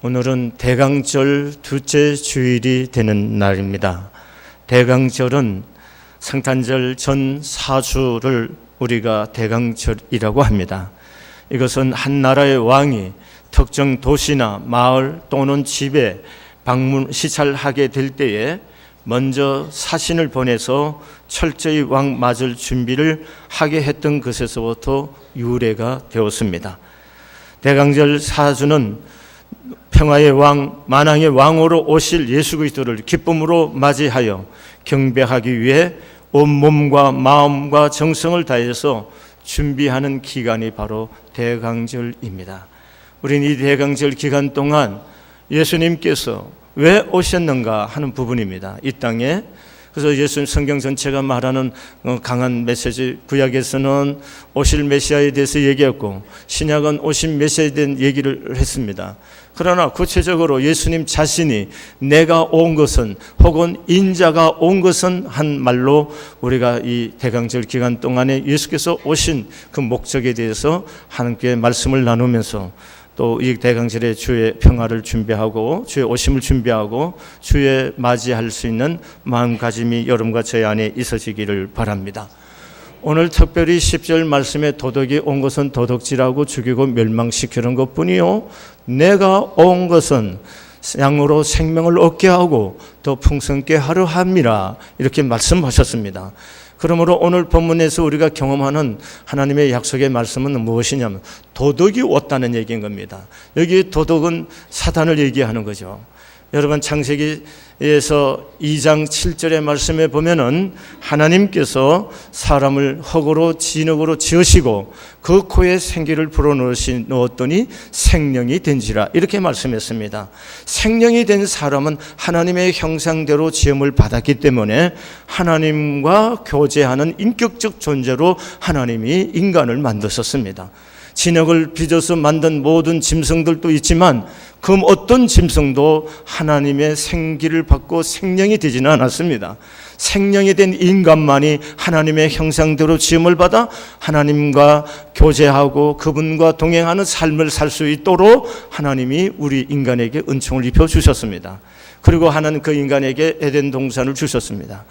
오늘은 대강절 둘째 주일이 되는 날입니다. 대강절은 성탄절 전 4주를 우리가 대강절이라고 합니다. 이것은 한 나라의 왕이 특정 도시나 마을 또는 집에 방문 시찰하게 될 때에 먼저 사신을 보내서 철저히 왕 맞을 준비를 하게 했던 것에서부터 유래가 되었습니다. 대강절 4주는 평화의 왕, 만왕의 왕으로 오실 예수 그리스도를 기쁨으로 맞이하여 경배하기 위해 온몸과 마음과 정성을 다해서 준비하는 기간이 바로 대강절입니다. 우리는 이 대강절 기간 동안 예수님께서 왜 오셨는가 하는 부분입니다. 이 땅에. 그래서 예수님 성경 전체가 말하는 강한 메시지, 구약에서는 오실 메시아에 대해서 얘기했고 신약은 오신 메시아에 대한 얘기를 했습니다. 그러나 구체적으로 예수님 자신이 내가 온 것은 혹은 인자가 온 것은 한 말로 우리가 이 대강절 기간 동안에 예수께서 오신 그 목적에 대해서 하나님께 말씀을 나누면서 또 이 대강절에 주의 평화를 준비하고 주의 오심을 준비하고 주의 맞이할 수 있는 마음가짐이 여러분과 저희 안에 있어지기를 바랍니다. 오늘 특별히 10절 말씀에 도덕이 온 것은 도덕질하고 죽이고 멸망시키는 것뿐이요 내가 온 것은 양으로 생명을 얻게 하고 더 풍성케 하려 함이라 이렇게 말씀하셨습니다. 그러므로 오늘 본문에서 우리가 경험하는 하나님의 약속의 말씀은 무엇이냐면 도덕이 왔다는 얘기인 겁니다. 여기 도덕은 사단을 얘기하는 거죠. 여러분 창세기에서 2장 7절의 말씀에 보면은 하나님께서 사람을 흙으로 진흙으로 지으시고 그 코에 생기를 불어넣었더니 생명이 된지라 이렇게 말씀했습니다. 생명이 된 사람은 하나님의 형상대로 지음을 받았기 때문에 하나님과 교제하는 인격적 존재로 하나님이 인간을 만드셨습니다. 진흙을 빚어서 만든 모든 짐승들도 있지만 그 어떤 짐승도 하나님의 생기를 받고 생명이 되지는 않았습니다. 생명이 된 인간만이 하나님의 형상대로 지음을 받아 하나님과 교제하고 그분과 동행하는 삶을 살 수 있도록 하나님이 우리 인간에게 은총을 입혀 주셨습니다. 그리고 하나님 그 인간에게 에덴 동산을 주셨습니다.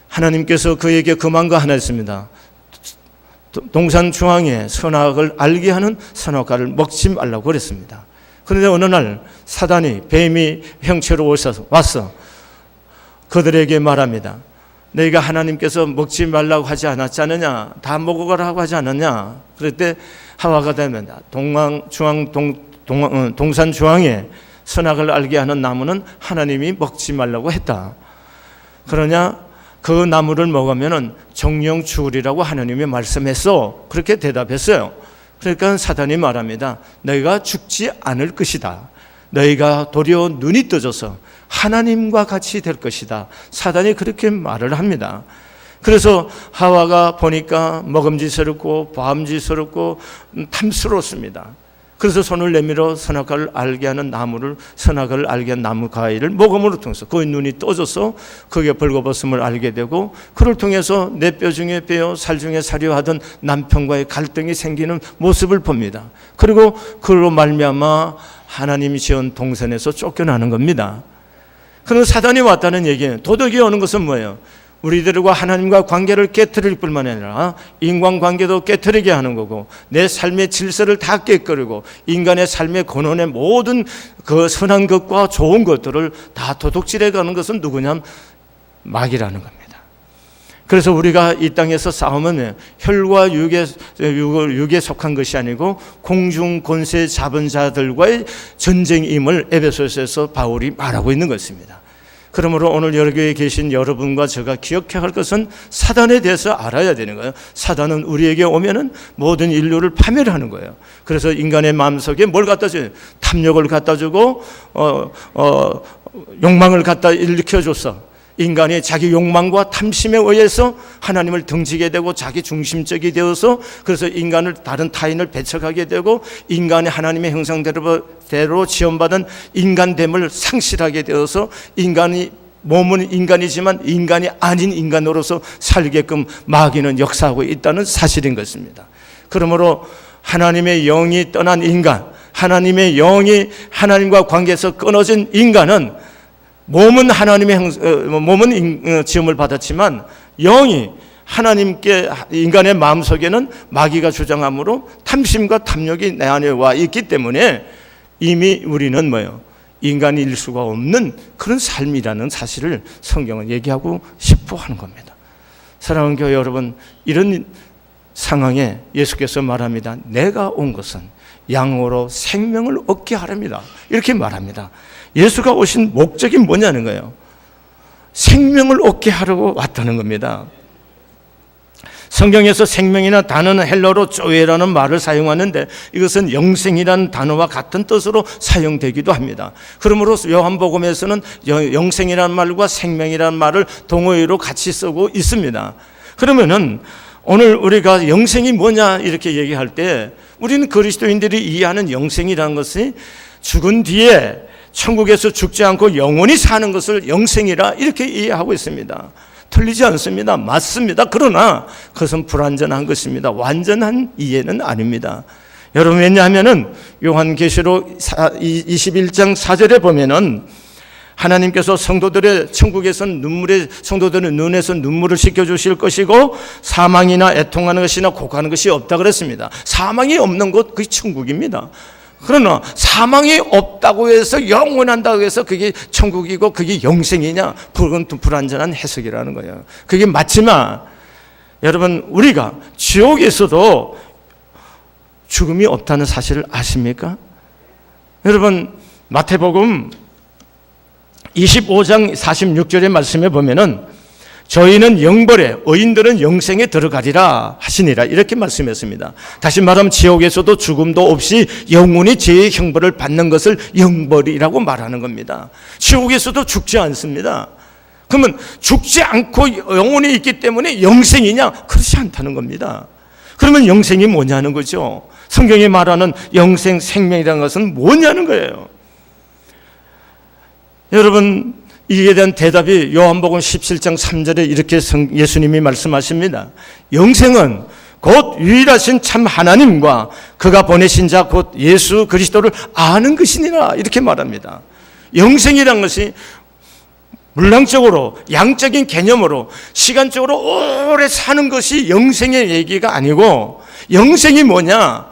하나님께서 그에게 금한과 하나 있습니다. 동산 중앙에 선악을 알게 하는 선악과를 먹지 말라고 그랬습니다. 그런데 어느 날 사단이 뱀이 형체로 와서 그들에게 말합니다. 너희가 하나님께서 먹지 말라고 하지 않았지 않느냐? 다 먹어가라고 하지 않았냐? 그럴 때 하와가 되면 동산 중앙에 선악을 알게 하는 나무는 하나님이 먹지 말라고 했다. 그러냐? 그 나무를 먹으면 정령 죽으리라고 하나님이 말씀했어. 그렇게 대답했어요. 그러니까 사단이 말합니다. 너희가 죽지 않을 것이다. 너희가 도리어 눈이 떠져서 하나님과 같이 될 것이다. 사단이 그렇게 말을 합니다. 그래서 하와가 보니까 먹음직스럽고 보암직스럽고 탐스러웠습니다. 그래서 손을 내밀어 선악과를 알게 하는 나무를 선악을 알게 한 나무 과일을 먹음으로 통해서 그의 눈이 떠져서 그게 벌거벗음을 알게 되고 그를 통해서 내 뼈 중에 뼈 살 중에 살이요 하던 남편과의 갈등이 생기는 모습을 봅니다. 그리고 그로 말미암아 하나님이 지은 동산에서 쫓겨나는 겁니다. 그런 사단이 왔다는 얘기예요. 도덕이 오는 것은 뭐예요? 우리들과 하나님과 관계를 깨트릴 뿐만 아니라 인간관계도 깨트리게 하는 거고 내 삶의 질서를 다 깨뜨리고 인간의 삶의 근원의 모든 그 선한 것과 좋은 것들을 다 도둑질해 가는 것은 누구냐면 마귀라는 겁니다. 그래서 우리가 이 땅에서 싸움은 혈과 육에 속한 것이 아니고 공중 권세 잡은 자들과의 전쟁임을 에베소서에서 바울이 말하고 있는 것입니다. 그러므로 오늘 여기에 계신 여러분과 제가 기억해야 할 것은 사단에 대해서 알아야 되는 거예요. 사단은 우리에게 오면은 모든 인류를 파멸하는 거예요. 그래서 인간의 마음속에 뭘 갖다 줘요? 탐욕을 갖다 주고 욕망을 갖다 일으켜줬어. 인간이 자기 욕망과 탐심에 의해서 하나님을 등지게 되고 자기 중심적이 되어서 그래서 인간을 다른 타인을 배척하게 되고 인간이 하나님의 형상대로 지원받은 인간됨을 상실하게 되어서 인간이 몸은 인간이지만 인간이 아닌 인간으로서 살게끔 마귀는 역사하고 있다는 사실인 것입니다. 그러므로 하나님의 영이 떠난 인간, 하나님의 영이 하나님과 관계에서 끊어진 인간은 몸은 몸은 지음을 받았지만 영이 하나님께 인간의 마음속에는 마귀가 주장함으로 탐심과 탐욕이 내 안에 와 있기 때문에 이미 우리는 뭐예요? 인간일 수가 없는 그런 삶이라는 사실을 성경은 얘기하고 싶어 하는 겁니다. 사랑하는 교회 여러분, 이런 상황에 예수께서 말합니다. 내가 온 것은 양으로 생명을 얻게 하렵니다. 이렇게 말합니다. 예수가 오신 목적이 뭐냐는 거예요. 생명을 얻게 하려고 왔다는 겁니다. 성경에서 생명이나 단어는 헬라어로 조에라는 말을 사용하는데 이것은 영생이라는 단어와 같은 뜻으로 사용되기도 합니다. 그러므로 요한복음에서는 영생이라는 말과 생명이라는 말을 동어의로 같이 쓰고 있습니다. 그러면은 오늘 우리가 영생이 뭐냐 이렇게 얘기할 때 우리는 그리스도인들이 이해하는 영생이라는 것이 죽은 뒤에 천국에서 죽지 않고 영원히 사는 것을 영생이라 이렇게 이해하고 있습니다. 틀리지 않습니다. 맞습니다. 그러나 그것은 불완전한 것입니다. 완전한 이해는 아닙니다. 여러분, 왜냐하면은 요한계시록 21장 4절에 보면은 하나님께서 성도들의 천국에서 성도들의 눈에서 눈물을 씻겨주실 것이고 사망이나 애통하는 것이나 곡하는 것이 없다 그랬습니다. 사망이 없는 곳, 그게 천국입니다. 그러나 사망이 없다고 해서 영원한다고 해서 그게 천국이고 그게 영생이냐? 그건 또 불완전한 해석이라는 거예요. 그게 맞지만 여러분, 우리가 지옥에서도 죽음이 없다는 사실을 아십니까? 여러분, 마태복음 25장 46절의 말씀에 보면은 저희는 영벌에 의인들은 영생에 들어가리라 하시니라 이렇게 말씀했습니다. 다시 말하면 지옥에서도 죽음도 없이 영원히 죄의 형벌을 받는 것을 영벌이라고 말하는 겁니다. 지옥에서도 죽지 않습니다. 그러면 죽지 않고 영원히 있기 때문에 영생이냐? 그렇지 않다는 겁니다. 그러면 영생이 뭐냐는 거죠. 성경이 말하는 영생, 생명이라는 것은 뭐냐는 거예요. 여러분, 이에 대한 대답이 요한복음 17장 3절에 이렇게 예수님이 말씀하십니다. 영생은 곧 유일하신 참 하나님과 그가 보내신 자 곧 예수 그리스도를 아는 것이니라 이렇게 말합니다. 영생이란 것이 물량적으로 양적인 개념으로 시간적으로 오래 사는 것이 영생의 얘기가 아니고 영생이 뭐냐?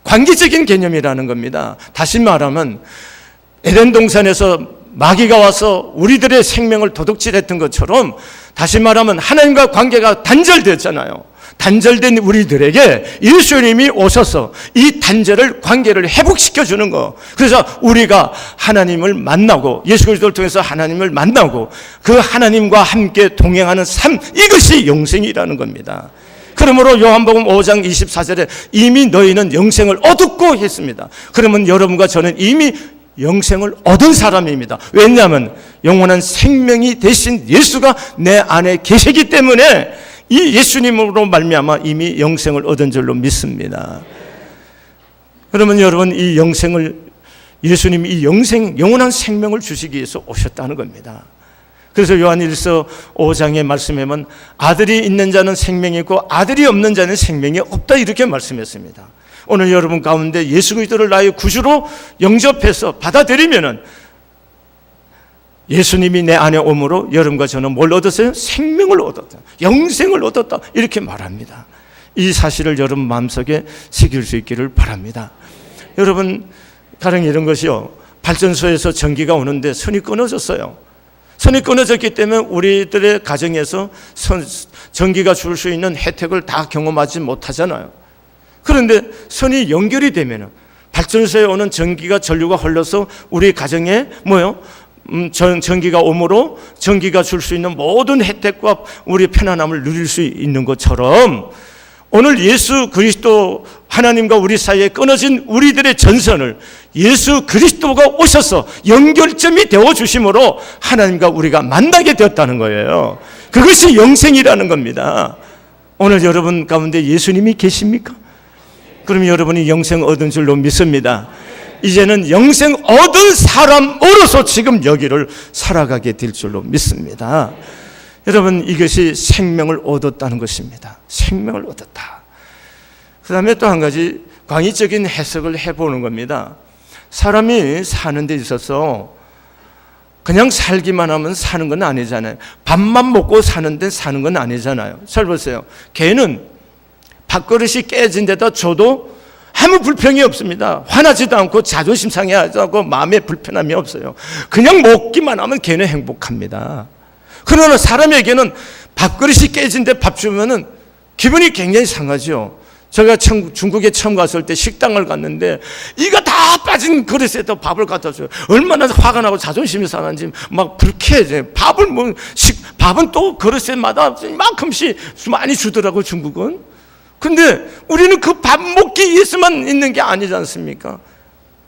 관계적인 개념이라는 겁니다. 다시 말하면 에덴 동산에서 마귀가 와서 우리들의 생명을 도둑질했던 것처럼 다시 말하면 하나님과 관계가 단절됐잖아요. 단절된 우리들에게 예수님이 오셔서 이 단절을 관계를 회복시켜 주는 거. 그래서 우리가 하나님을 만나고 예수 그리스도를 통해서 하나님을 만나고 그 하나님과 함께 동행하는 삶, 이것이 영생이라는 겁니다. 그러므로 요한복음 5장 24절에 이미 너희는 영생을 얻었고 했습니다. 그러면 여러분과 저는 이미 영생을 얻은 사람입니다. 왜냐하면 영원한 생명이 되신 예수가 내 안에 계시기 때문에 이 예수님으로 말미암아 이미 영생을 얻은 줄로 믿습니다. 그러면 여러분, 이 영생을 예수님이 이 영원한 생명을 주시기 위해서 오셨다는 겁니다. 그래서 요한일서 5장의 말씀에는 아들이 있는 자는 생명이 있고 아들이 없는 자는 생명이 없다 이렇게 말씀했습니다. 오늘 여러분 가운데 예수 그리스도를 나의 구주로 영접해서 받아들이면은 예수님이 내 안에 오므로 여러분과 저는 뭘 얻었어요? 생명을 얻었다. 영생을 얻었다. 이렇게 말합니다. 이 사실을 여러분 마음속에 새길 수 있기를 바랍니다. 여러분, 가령 이런 것이요. 발전소에서 전기가 오는데 선이 끊어졌어요. 선이 끊어졌기 때문에 우리들의 가정에서 전기가 줄 수 있는 혜택을 다 경험하지 못하잖아요. 그런데 선이 연결이 되면 발전소에 오는 전기가 전류가 흘러서 우리 가정에 전기가 오므로 전기가 줄 수 있는 모든 혜택과 우리 편안함을 누릴 수 있는 것처럼 오늘 예수 그리스도 하나님과 우리 사이에 끊어진 우리들의 전선을 예수 그리스도가 오셔서 연결점이 되어 주심으로 하나님과 우리가 만나게 되었다는 거예요. 그것이 영생이라는 겁니다. 오늘 여러분 가운데 예수님이 계십니까? 그럼 여러분이 영생 얻은 줄로 믿습니다. 이제는 영생 얻은 사람으로서 지금 여기를 살아가게 될 줄로 믿습니다. 여러분, 이것이 생명을 얻었다는 것입니다. 생명을 얻었다. 그 다음에 또 한 가지 광의적인 해석을 해보는 겁니다. 사람이 사는 데 있어서 그냥 살기만 하면 사는 건 아니잖아요. 밥만 먹고 사는 데 사는 건 아니잖아요. 잘 보세요. 개는 밥그릇이 깨진 데다 줘도 아무 불평이 없습니다. 화나지도 않고 자존심 상해하지 않고 마음에 불편함이 없어요. 그냥 먹기만 하면 개는 행복합니다. 그러나 사람에게는 밥그릇이 깨진 데 밥 주면은 기분이 굉장히 상하죠. 제가 중국에 처음 갔을 때 식당을 갔는데 이거 다 빠진 그릇에다 밥을 갖다 줘요. 얼마나 화가 나고 자존심이 상한지 막 불쾌해져요. 밥은 또 그릇에마다 이만큼씩 많이 주더라고요, 중국은. 근데 우리는 그 밥 먹기 위해서만 있는 게 아니지 않습니까?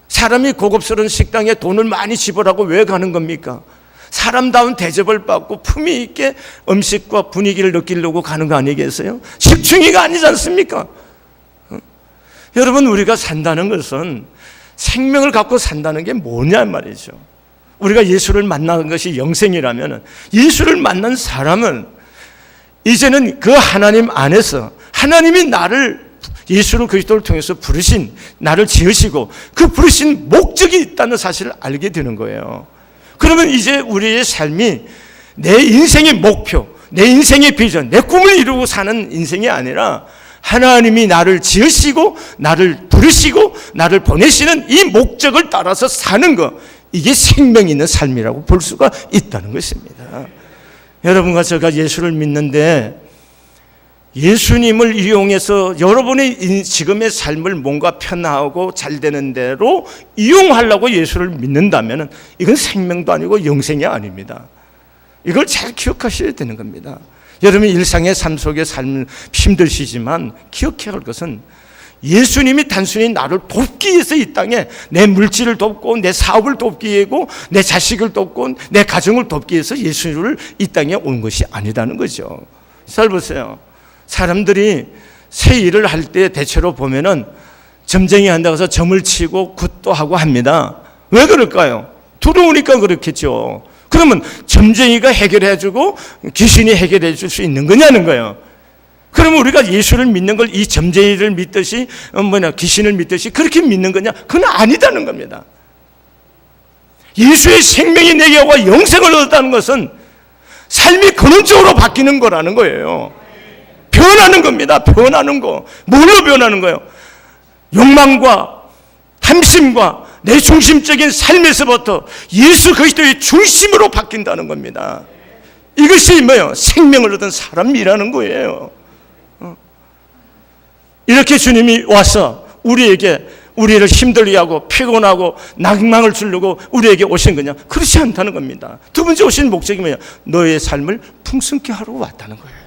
사람이 고급스러운 식당에 돈을 많이 지불하고 왜 가는 겁니까? 사람다운 대접을 받고 품위 있게 음식과 분위기를 느끼려고 가는 거 아니겠어요? 식충이가 아니지 않습니까? 여러분, 우리가 산다는 것은 생명을 갖고 산다는 게 뭐냐 말이죠. 우리가 예수를 만나는 것이 영생이라면 예수를 만난 사람은 이제는 그 하나님 안에서 하나님이 나를 예수를 그리스도를 통해서 부르신, 나를 지으시고 그 부르신 목적이 있다는 사실을 알게 되는 거예요. 그러면 이제 우리의 삶이 내 인생의 목표, 내 인생의 비전, 내 꿈을 이루고 사는 인생이 아니라 하나님이 나를 지으시고 나를 부르시고 나를 보내시는 이 목적을 따라서 사는 것, 이게 생명 있는 삶이라고 볼 수가 있다는 것입니다. 여러분과 제가 예수를 믿는데 예수님을 이용해서 여러분의 지금의 삶을 뭔가 편하고 잘 되는 대로 이용하려고 예수를 믿는다면 이건 생명도 아니고 영생이 아닙니다. 이걸 잘 기억하셔야 되는 겁니다. 여러분 일상의 삶 속에 삶 힘드시지만 기억해야 할 것은 예수님이 단순히 나를 돕기 위해서 이 땅에 내 물질을 돕고 내 사업을 돕기 위해고 내 자식을 돕고 내 가정을 돕기 위해서 예수를 이 땅에 온 것이 아니다는 거죠. 잘 보세요. 사람들이 새 일을 할 때 대체로 보면은 점쟁이 한다고 해서 점을 치고 굿도 하고 합니다. 왜 그럴까요? 들어오니까 그렇겠죠. 그러면 점쟁이가 해결해주고 귀신이 해결해 줄 수 있는 거냐는 거예요. 그러면 우리가 예수를 믿는 걸 이 점쟁이를 믿듯이 귀신을 믿듯이 그렇게 믿는 거냐? 그건 아니다는 겁니다. 예수의 생명이 내게 와 영생을 얻었다는 것은 삶이 근원적으로 바뀌는 거라는 거예요. 변하는 겁니다. 변하는 거. 뭐로 변하는 거예요? 욕망과 탐심과 내 중심적인 삶에서부터 예수 그리스도의 중심으로 바뀐다는 겁니다. 이것이 뭐예요? 생명을 얻은 사람이라는 거예요. 이렇게 주님이 와서 우리를 힘들게 하고 피곤하고 낭망을 주려고 우리에게 오신 거냐? 그렇지 않다는 겁니다. 두 번째 오신 목적이 뭐예요? 너의 삶을 풍성케 하러 왔다는 거예요.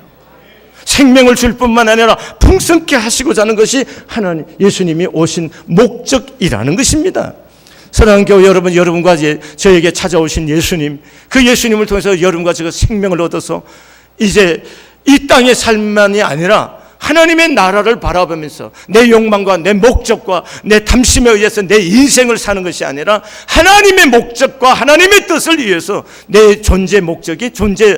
생명을 줄 뿐만 아니라 풍성케 하시고자 하는 것이 하나님 예수님이 오신 목적이라는 것입니다. 사랑하는 교회 여러분, 여러분과 저에게 찾아오신 예수님, 그 예수님을 통해서 여러분과 제가 생명을 얻어서 이제 이 땅의 삶만이 아니라 하나님의 나라를 바라보면서 내 욕망과 내 목적과 내 탐심에 의해서 내 인생을 사는 것이 아니라 하나님의 목적과 하나님의 뜻을 위해서 내 존재 목적이 존재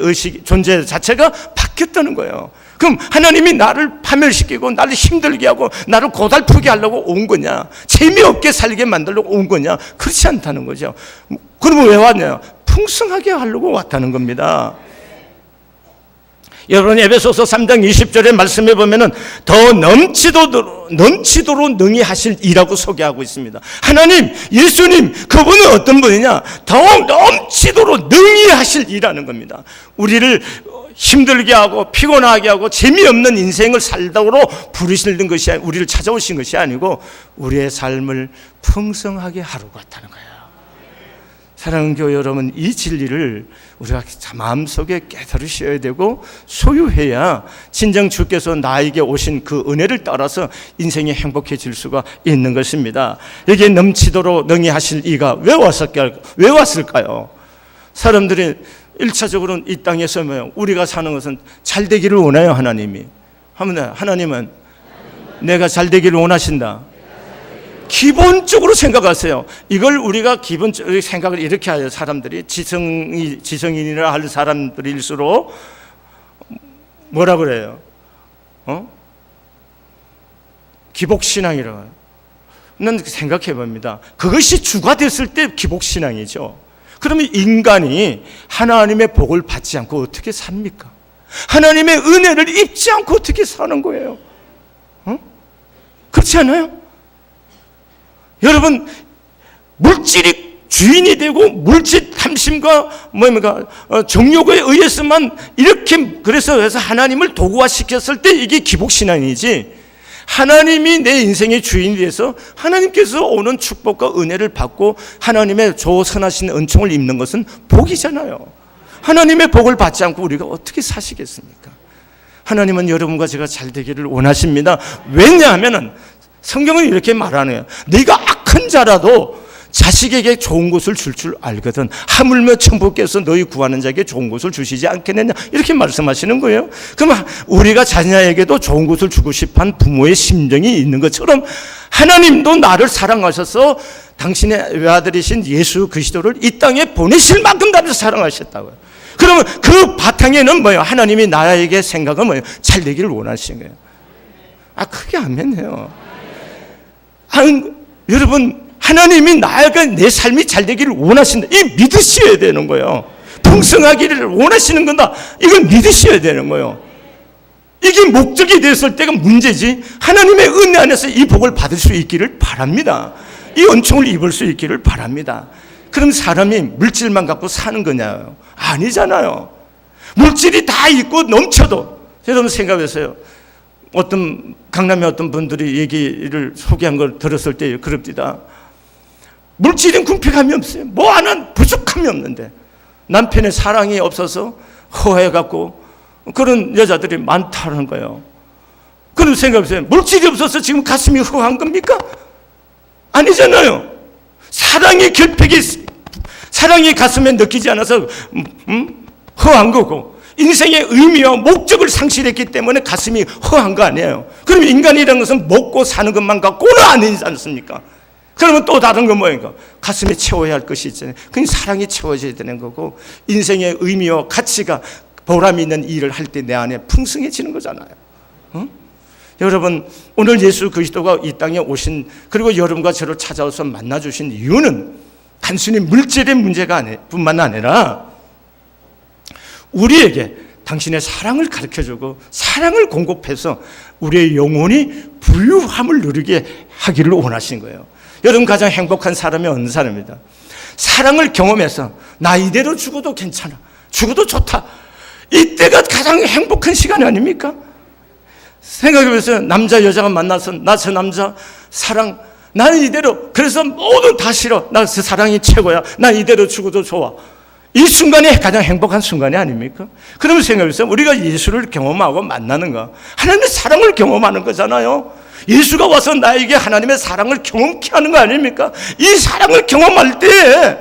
의식, 존재 자체가 바뀌었다는 거예요. 그럼 하나님이 나를 파멸시키고 나를 힘들게 하고 나를 고달프게 하려고 온 거냐? 재미없게 살게 만들려고 온 거냐? 그렇지 않다는 거죠. 그러면 왜 왔냐? 풍성하게 하려고 왔다는 겁니다. 여러분 에베소서 3장 20절의 말씀에 보면은 더 넘치도록 능히 하실 이라고 소개하고 있습니다. 하나님, 예수님, 그분은 어떤 분이냐? 더 넘치도록 능히 하실 이라는 겁니다. 우리를 힘들게 하고 피곤하게 하고 재미없는 인생을 살다로 부르시는 것이 우리를 찾아오신 것이 아니고 우리의 삶을 풍성하게 하러 왔다는 거예요. 사랑하는 교회 여러분, 이 진리를 우리가 마음속에 깨달으셔야 되고 소유해야 진정 주께서 나에게 오신 그 은혜를 따라서 인생이 행복해질 수가 있는 것입니다. 여기에 넘치도록 능히 하실 이가 왜 왔을까요? 사람들이 1차적으로는 이 땅에서 우리가 사는 것은 잘 되기를 원해요. 하나님은 내가 잘 되기를 원하신다. 기본적으로 생각하세요. 이걸 우리가 기본적으로 생각을 이렇게 해요. 사람들이 지성인이라 할 사람들일수록 뭐라 그래요? 기복신앙이라고 해요. 생각해 봅니다. 그것이 주가 됐을 때 기복신앙이죠. 그러면 인간이 하나님의 복을 받지 않고 어떻게 삽니까? 하나님의 은혜를 입지 않고 어떻게 사는 거예요? 그렇지 않아요? 여러분, 물질이 주인이 되고 물질 탐심과 정욕에 의해서만 이렇게 그래서 하나님을 도구화시켰을 때 이게 기복신앙이지, 하나님이 내 인생의 주인이 돼서 하나님께서 오는 축복과 은혜를 받고 하나님의 선하신 은총을 입는 것은 복이잖아요. 하나님의 복을 받지 않고 우리가 어떻게 사시겠습니까? 하나님은 여러분과 제가 잘 되기를 원하십니다. 왜냐하면 성경은 이렇게 말하네요. 네가 악한 자라도 자식에게 좋은 것을 줄 줄 알거든 하물며 천부께서 너희 구하는 자에게 좋은 것을 주시지 않겠느냐, 이렇게 말씀하시는 거예요. 그럼 우리가 자녀에게도 좋은 것을 주고 싶어한 부모의 심정이 있는 것처럼 하나님도 나를 사랑하셔서 당신의 외아들이신 예수 그리스도를 이 땅에 보내실 만큼 나를 사랑하셨다고요. 그러면 그 바탕에는 뭐예요? 하나님이 나에게 생각은 뭐예요? 잘 되기를 원하시는 거예요. 크게 아멘해요. 여러분, 하나님이 나에게 내 삶이 잘 되기를 원하신다, 이 믿으셔야 되는 거예요. 풍성하기를 원하시는 건다, 이걸 믿으셔야 되는 거예요. 이게 목적이 됐을 때가 문제지, 하나님의 은혜 안에서 이 복을 받을 수 있기를 바랍니다. 이 은총을 입을 수 있기를 바랍니다. 그럼 사람이 물질만 갖고 사는 거냐요? 아니잖아요. 물질이 다 있고 넘쳐도, 여러분 생각해서요, 강남의 어떤 분들이 얘기를 소개한 걸 들었을 때 그럽니다. 물질은 궁핍함이 없어요. 뭐 하나 부족함이 없는데 남편의 사랑이 없어서 허해갖고 그런 여자들이 많다는 거예요. 그런 생각해보세요. 물질이 없어서 지금 가슴이 허한 겁니까? 아니잖아요. 사랑의 결핍이, 사랑이 가슴에 느끼지 않아서 허한 거고, 인생의 의미와 목적을 상실했기 때문에 가슴이 허한 거 아니에요. 그럼 인간이라는 것은 먹고 사는 것만 갖고는 아니지 않습니까? 그러면 또 다른 건 뭐예요? 가슴에 채워야 할 것이 있잖아요. 그게 사랑이 채워져야 되는 거고, 인생의 의미와 가치가 보람 있는 일을 할 때 내 안에 풍성해지는 거잖아요. 여러분, 오늘 예수 그리스도가 이 땅에 오신, 그리고 여러분과 저를 찾아와서 만나주신 이유는 단순히 물질의 문제가 뿐만 아니라 우리에게 당신의 사랑을 가르쳐주고 사랑을 공급해서 우리의 영혼이 부유함을 누리게 하기를 원하신 거예요. 여러분, 가장 행복한 사람이 어느 사람입니다. 사랑을 경험해서 나 이대로 죽어도 괜찮아, 죽어도 좋다, 이때가 가장 행복한 시간 아닙니까? 생각해보세요. 남자 여자가 만나서 나 저 남자 사랑, 나는 이대로, 그래서 모두 다 싫어, 나 그 사랑이 최고야, 나 이대로 죽어도 좋아, 이 순간이 가장 행복한 순간이 아닙니까? 그러면 생각해보세요. 우리가 예수를 경험하고 만나는 거, 하나님의 사랑을 경험하는 거잖아요. 예수가 와서 나에게 하나님의 사랑을 경험케 하는 거 아닙니까? 이 사랑을 경험할 때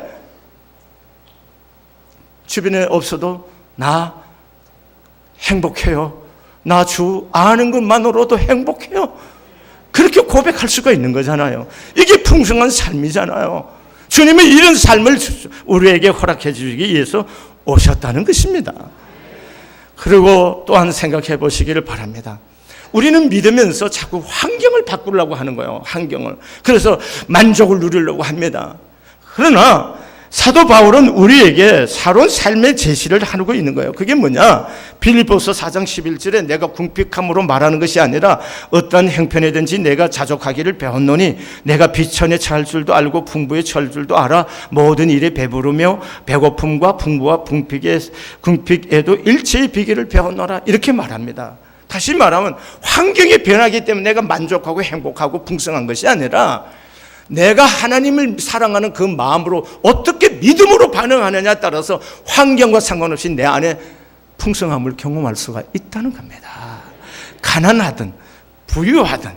주변에 없어도 나 행복해요, 나 주 아는 것만으로도 행복해요, 그렇게 고백할 수가 있는 거잖아요. 이게 풍성한 삶이잖아요. 주님은 이런 삶을 우리에게 허락해 주시기 위해서 오셨다는 것입니다. 그리고 또한 생각해 보시기를 바랍니다. 우리는 믿으면서 자꾸 환경을 바꾸려고 하는 거예요. 환경을. 그래서 만족을 누리려고 합니다. 그러나 사도 바울은 우리에게 새로운 삶의 제시를 하고 있는 거예요. 그게 뭐냐? 빌립보서 4장 11절에 내가 궁핍함으로 말하는 것이 아니라 어떠한 형편이든지 내가 자족하기를 배웠노니 내가 비천에 처할 줄도 알고 풍부에 처할 줄도 알아 모든 일에 배부르며 배고픔과 풍부와 궁핍에도 일체의 비결을 배웠노라, 이렇게 말합니다. 다시 말하면 환경이 변하기 때문에 내가 만족하고 행복하고 풍성한 것이 아니라 내가 하나님을 사랑하는 그 마음으로 어떻게 믿음으로 반응하느냐에 따라서 환경과 상관없이 내 안에 풍성함을 경험할 수가 있다는 겁니다. 가난하든 부유하든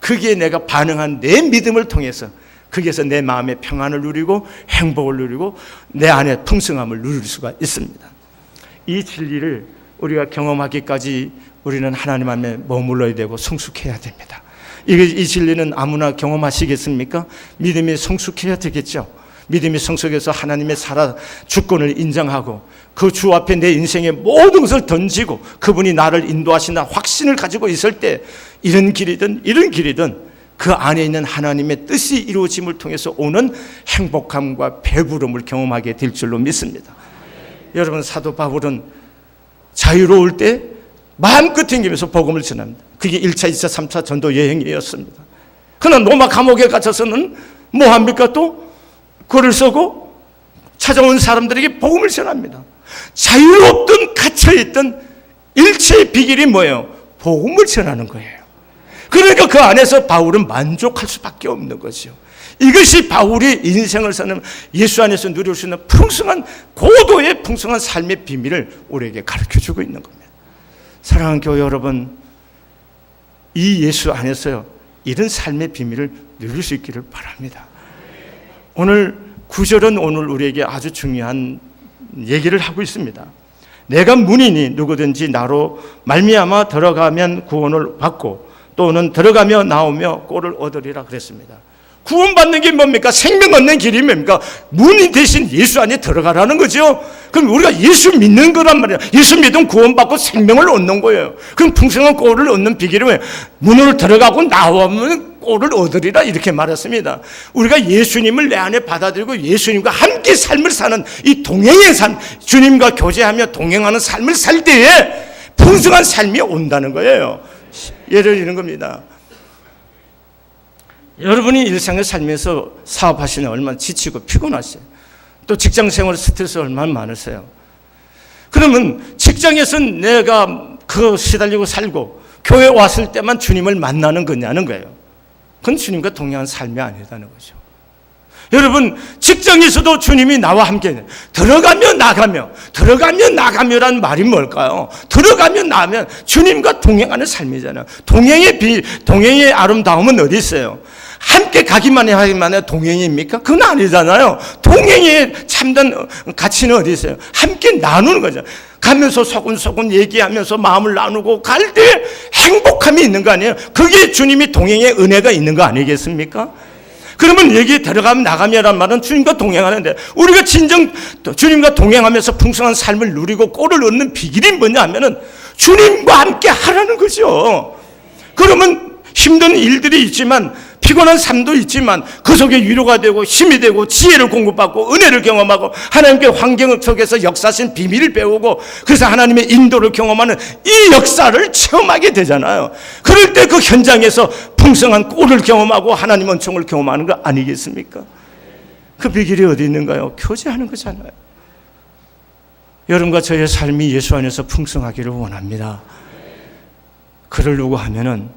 거기에 내가 반응한 내 믿음을 통해서 거기에서 내 마음의 평안을 누리고 행복을 누리고 내 안에 풍성함을 누릴 수가 있습니다. 이 진리를 우리가 경험하기까지 우리는 하나님 안에 머물러야 되고 성숙해야 됩니다. 이 진리는 아무나 경험하시겠습니까? 믿음이 성숙해야 되겠죠. 믿음이 성숙해서 하나님의 주권을 인정하고 그 주 앞에 내 인생의 모든 것을 던지고 그분이 나를 인도하신다 확신을 가지고 있을 때 이런 길이든 그 안에 있는 하나님의 뜻이 이루어짐을 통해서 오는 행복함과 배부름을 경험하게 될 줄로 믿습니다. 여러분, 사도 바울은 자유로울 때 마음껏 튕기면서 복음을 전합니다. 그게 1차, 2차, 3차 전도 여행이었습니다. 그러나 로마 감옥에 갇혀서는 뭐 합니까? 또 글을 쓰고 찾아온 사람들에게 복음을 전합니다. 자유롭든 갇혀있던 일체의 비결이 뭐예요? 복음을 전하는 거예요. 그러니까 그 안에서 바울은 만족할 수밖에 없는 거죠. 이것이 바울이 인생을 사는, 예수 안에서 누릴 수 있는 풍성한, 고도의 풍성한 삶의 비밀을 우리에게 가르쳐주고 있는 겁니다. 사랑하는 교회 여러분, 이 예수 안에서요, 이런 삶의 비밀을 누릴 수 있기를 바랍니다. 오늘 9절은 오늘 우리에게 아주 중요한 얘기를 하고 있습니다. 내가 문이니 누구든지 나로 말미암아 들어가면 구원을 받고 또는 들어가며 나오며 꼴을 얻으리라 그랬습니다. 구원받는 게 뭡니까? 생명 얻는 길이 뭡니까? 문이 대신 예수 안에 들어가라는 거죠. 그럼 우리가 예수 믿는 거란 말이에요. 예수 믿으면 구원받고 생명을 얻는 거예요. 그럼 풍성한 꼴을 얻는 비결이 뭐예요? 문으로 들어가고 나오면 꼴을 얻으리라 이렇게 말했습니다. 우리가 예수님을 내 안에 받아들이고 예수님과 함께 삶을 사는 이 동행의 삶, 주님과 교제하며 동행하는 삶을 살 때에 풍성한 삶이 온다는 거예요. 예를 들는 겁니다. 여러분이 일상을 살면서 사업하시는 얼마나 지치고 피곤하세요. 또 직장생활 스트레스 얼마나 많으세요. 그러면 직장에서 내가 그거 시달리고 살고 교회 왔을 때만 주님을 만나는 거냐는 거예요. 그건 주님과 동행한 삶이 아니라는 거죠. 여러분, 직장에서도 주님이 나와 함께 들어가며 나가며, 들어가며 나가며란 말이 뭘까요? 들어가며 나가면 주님과 동행하는 삶이잖아요. 동행의 아름다움은 어디 있어요? 함께 가기만 해 동행입니까? 그건 아니잖아요. 동행의 참된 가치는 어디 있어요? 함께 나누는 거죠. 가면서 소곤소곤 얘기하면서 마음을 나누고 갈 때 행복함이 있는 거 아니에요? 그게 주님이 동행의 은혜가 있는 거 아니겠습니까? 그러면 여기 들어가면 나가며란 말은 주님과 동행하는데, 우리가 진정 주님과 동행하면서 풍성한 삶을 누리고 꼴을 얻는 비결이 뭐냐 하면은 주님과 함께 하라는 거죠. 그러면 힘든 일들이 있지만, 피곤한 삶도 있지만 그 속에 위로가 되고 힘이 되고 지혜를 공급받고 은혜를 경험하고 하나님께 환경 속에서 역사하신 비밀을 배우고, 그래서 하나님의 인도를 경험하는 이 역사를 체험하게 되잖아요. 그럴 때 그 현장에서 풍성한 꼴을 경험하고 하나님 은총을 경험하는 거 아니겠습니까? 그 비결이 어디 있는가요? 교제하는 거잖아요. 여러분과 저의 삶이 예수 안에서 풍성하기를 원합니다. 그러려고 하면은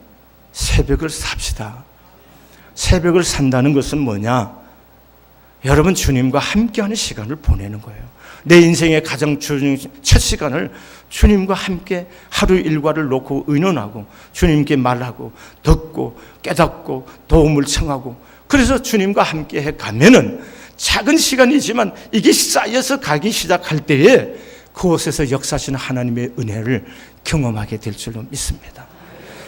새벽을 삽시다. 새벽을 산다는 것은 뭐냐? 여러분, 주님과 함께하는 시간을 보내는 거예요. 내 인생의 가장 중요한 첫 시간을 주님과 함께 하루 일과를 놓고 의논하고 주님께 말하고 듣고 깨닫고 도움을 청하고, 그래서 주님과 함께 해 가면은 작은 시간이지만 이게 쌓여서 가기 시작할 때에 그곳에서 역사하시는 하나님의 은혜를 경험하게 될 줄로 믿습니다.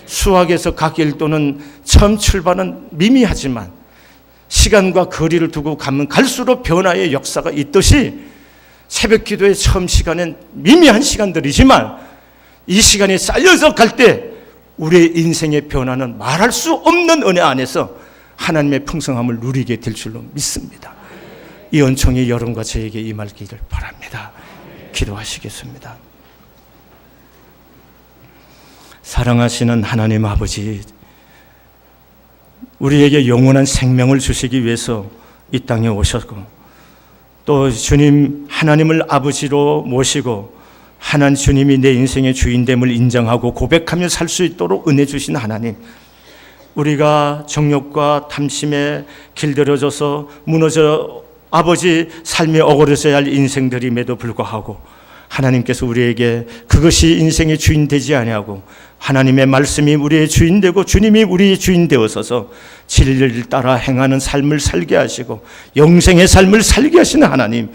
수학에서 각 일도는 처음 출발은 미미하지만 시간과 거리를 두고 가면 갈수록 변화의 역사가 있듯이, 새벽 기도의 처음 시간은 미미한 시간들이지만 이 시간이 쌓여서 갈 때 우리의 인생의 변화는 말할 수 없는 은혜 안에서 하나님의 풍성함을 누리게 될 줄로 믿습니다. 이 은총이 여러분과 저에게 임하기를 바랍니다. 기도하시겠습니다. 사랑하시는 하나님 아버지, 우리에게 영원한 생명을 주시기 위해서 이 땅에 오셨고, 또 주님 하나님을 아버지로 모시고 하나님 주님이 내 인생의 주인됨을 인정하고 고백하며 살 수 있도록 은혜 주신 하나님, 우리가 정욕과 탐심에 길들여져서 무너져 아버지 삶이 억울해져야 할 인생들임에도 불구하고 하나님께서 우리에게 그것이 인생의 주인 되지 아니하고 하나님의 말씀이 우리의 주인 되고 주님이 우리의 주인 되어서서 진리를 따라 행하는 삶을 살게 하시고 영생의 삶을 살게 하시는 하나님,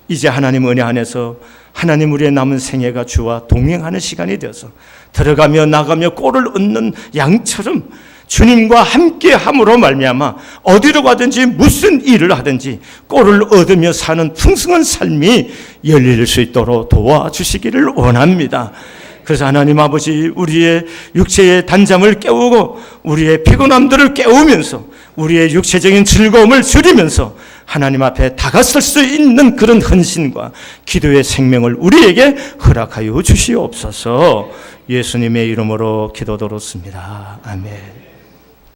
이제 하나님 은혜 안에서 하나님 우리의 남은 생애가 주와 동행하는 시간이 되어서 들어가며 나가며 꼴을 얻는 양처럼 주님과 함께 함으로 말미암아 어디로 가든지 무슨 일을 하든지 꼴을 얻으며 사는 풍성한 삶이 열릴 수 있도록 도와주시기를 원합니다. 그래서 하나님 아버지, 우리의 육체의 단잠을 깨우고 우리의 피곤함들을 깨우면서 우리의 육체적인 즐거움을 줄이면서 하나님 앞에 다가설 수 있는 그런 헌신과 기도의 생명을 우리에게 허락하여 주시옵소서. 예수님의 이름으로 기도드렸습니다. 아멘.